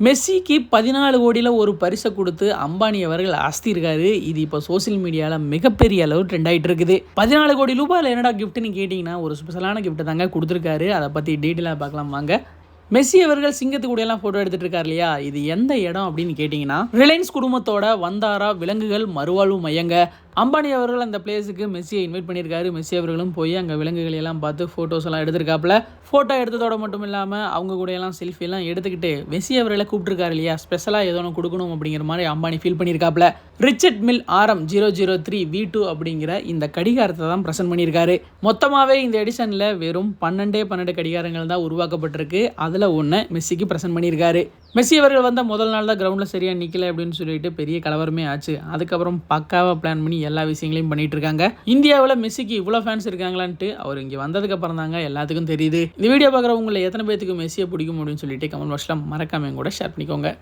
மெஸ்ஸிக்கு 14 கோடியில் ஒரு பரிசை கொடுத்து அம்பானி அவர்கள் அஸ்திருக்காரு. இது இப்போ சோசியல் மீடியாவில் மிகப்பெரிய அளவு ட்ரெண்ட் ஆகிட்டு இருக்குது. 14 கோடி ரூபாயில் என்னடா கிஃப்ட்னு கேட்டிங்கன்னா ஒரு ஸ்பெஷலான கிஃப்ட்டை தாங்க கொடுத்துருக்காரு. அதை பற்றி டீட்டெயிலாக பார்க்கலாம் வாங்க. மெஸ்ஸி அவர்கள் சிங்கத்து கூட எல்லாம் ஃபோட்டோ எடுத்துகிட்டு இருக்காரு இல்லையா, இது எந்த இடம் அப்படின்னு கேட்டிங்கன்னா ரிலையன்ஸ் குடும்பத்தோட வந்தாரா விலங்குகள் மறுவாழ்வு மையங்க. அம்பானி அவர்கள் அந்த பிளேஸுக்கு மெஸ்ஸியை இன்வைட் பண்ணியிருக்காரு. மெஸ்ஸி அவர்களும் போய் அங்கே விலங்குகள் எல்லாம் பார்த்து ஃபோட்டோஸ் எல்லாம் எடுத்திருக்காப்புல. ஃபோட்டோ எடுத்ததோட மட்டும் இல்லாமல் அவங்க கூட எல்லாம் செல்ஃபி எல்லாம் எடுத்துக்கிட்டு மெஸ்ஸி அவர்களை கூப்பிட்டுருக்காரு இல்லையா, ஸ்பெஷலாக ஏதோ ஒன்று கொடுக்கணும் அப்படிங்கிற மாதிரி அம்பானி ஃபீல் பண்ணியிருக்காப்புல. ரிச்சர்ட் மில் RM003V2 அப்படிங்கிற இந்த கடிகாரத்தை தான் ப்ரெசென்ட் பண்ணியிருக்காரு. மொத்தமாகவே இந்த எடிஷனில் வெறும் 12 கடிகாரங்கள் தான் உருவாக்கப்பட்டிருக்கு. அதில் ஒன்று மெஸ்ஸிக்கு ப்ரெசென்ட் பண்ணியிருக்காரு. மெஸ்ஸி அவர்கள் வந்த முதல் நாள் தான் கிரவுண்டில் சரியாக நிற்கல அப்படின்னு சொல்லிட்டு பெரிய கலவரமே ஆச்சு. அதுக்கப்புறம் பக்காவாக பிளான் பண்ணி எல்லா விஷயங்களையும் பண்ணிட்டு இருக்காங்க. இந்தியாவில் மெஸ்ஸிக்கு இவ்வளோ ஃபேன்ஸ் இருக்காங்களான்ட்டு அவர் இங்கே வந்ததுக்கு அப்புறம் தாங்க எல்லாத்துக்கும் தெரியுது. இந்த வீடியோ பார்க்குறவங்களை எத்தனை பேருக்கு மெஸ்ஸியை பிடிக்கும் அப்படின்னு சொல்லிட்டு கமெண்ட் பாக்ஸில் மறக்காம கூட ஷேர் பண்ணிக்கோங்க.